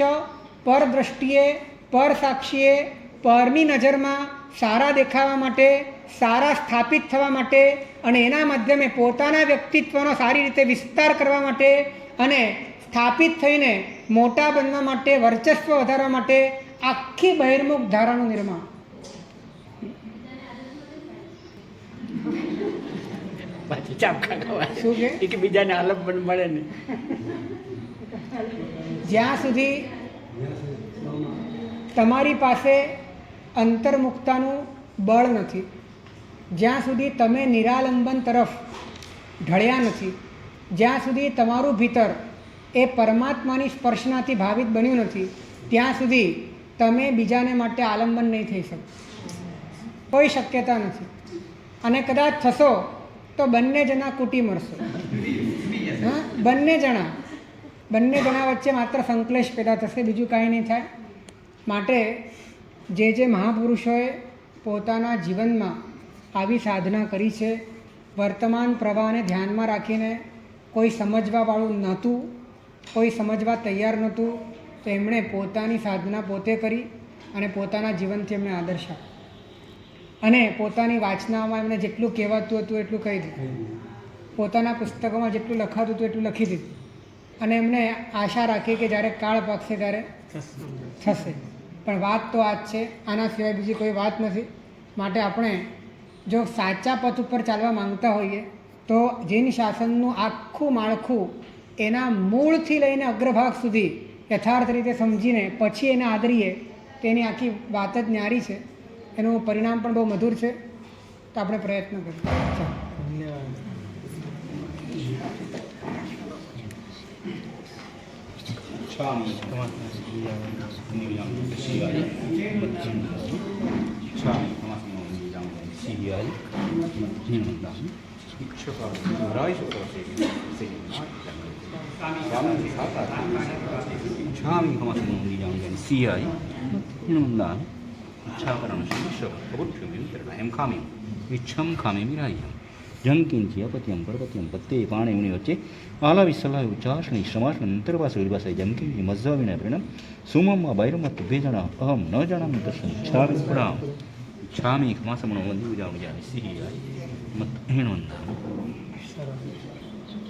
પર દ્રષ્ટિએ, પર સાક્ષીએ, પરની નજરમાં સારા દેખાવા માટે, સારા સ્થાપિત થવા માટે અને એના માધ્યમે પોતાના વ્યક્તિત્વનો સારી રીતે વિસ્તાર કરવા માટે અને સ્થાપિત થઈને મોટા બનવા માટે, વર્ચસ્વ વધારવા માટે આખી બહિર્મુખ ધારાનું નિર્માણ. પાછી ચાપખા ખવાય. શું કે? એ કે બીજાને આલમ પણ મળે ને. જ્યાં સુધી તમારી પાસે અંતર્મુખતાનું બળ નથી, જ્યાં સુધી તમે નિરાલંબન તરફ ઢળ્યા નથી, જ્યાં સુધી તમારું ભીતર એ પરમાત્માની સ્પર્શનાથી ભાવિત બન્યું નથી, ત્યાં સુધી તમે બીજાને માટે આલંબન નહીં થઈ શકો. કોઈ શક્યતા નથી. અને કદાચ થશો તો બંને જણા કૂટી મરશો. હા, બંને જણા વચ્ચે માત્ર સંકલેશ પેદા થશે, બીજું કાંઈ નહીં થાય. માટે જે મહાપુરુષોએ પોતાના જીવનમાં આવી સાધના કરી છે, વર્તમાન પ્રવાહને ધ્યાનમાં રાખીને કોઈ સમજવાવાળું નહોતું, કોઈ સમજવા તૈયાર નહોતું, તો એમણે પોતાની સાધના પોતે કરી અને પોતાના જીવનથી એમણે આદર્શ આપ્યો. અને પોતાની વાંચનામાં એમને જેટલું કહેવાતું હતું એટલું કહી દીધું, પોતાના પુસ્તકોમાં જેટલું લખાતું હતું એટલું લખી દીધું. અને એમણે આશા રાખી કે જ્યારે કાળ પાકશે ત્યારે થશે. પણ વાત તો આ જ છે, આના સિવાય બીજી કોઈ વાત નથી. માટે આપણે જો સાચા પથ ઉપર ચાલવા માંગતા હોઈએ તો જૈન શાસનનું આખું માળખું એના મૂળથી લઈને અગ્રભાગ સુધી યથાર્થ રીતે સમજીને પછી એને આદરીએ તેની આખી વાત જ ન્યારી છે. એનું પરિણામ પણ બહુ મધુર છે. તો આપણે પ્રયત્ન કરીએ. જંકિંચી અપત્યમ પરપત્યમ પત્તે પાણીની વચ્ચે આલાવી સલાહ ઉચ્ચાસણી શ્રમાસન અંતરવાસ વિભાષાય જંકિંચી મઝ્ઝા વિના પરિણામ સુમમાં બૈરમત ભેજણા અહમ ન જણામી દર્શન છામી પ્રણામ છામી માસમણો વંદી ઉજાણી જાણી સિંહ મત હેણવંદા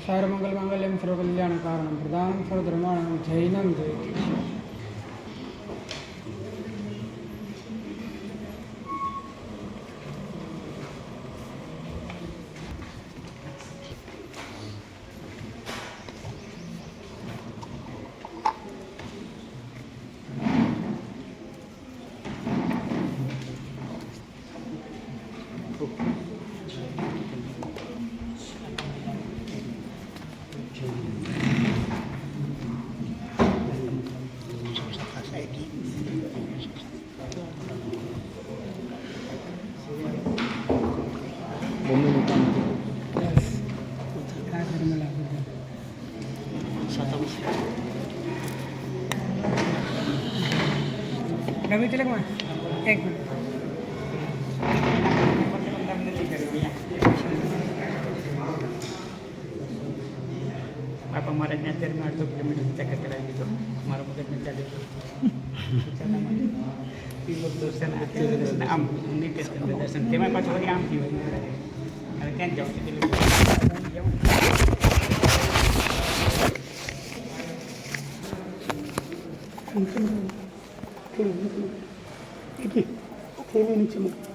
સર્વમંગલ માંગલ્યમ સર્વકલ્યાણ કારણમ પ્રદાન સર્વધર્માણમ જૈનમ જયતિ. રવિ તિલકમાં એક મિનિટ. બાપા મારા ત્યાં અત્યારે 800 કિલોમીટર ચક્કર કરાવી દીધો. મારો મગજને ચાલે દર્શન આમ નિત્ય દર્શન તેમાં પાછું વળી આમ થયું અને ત્યાં જ જાઉં છું થેલી નીચે મૂક.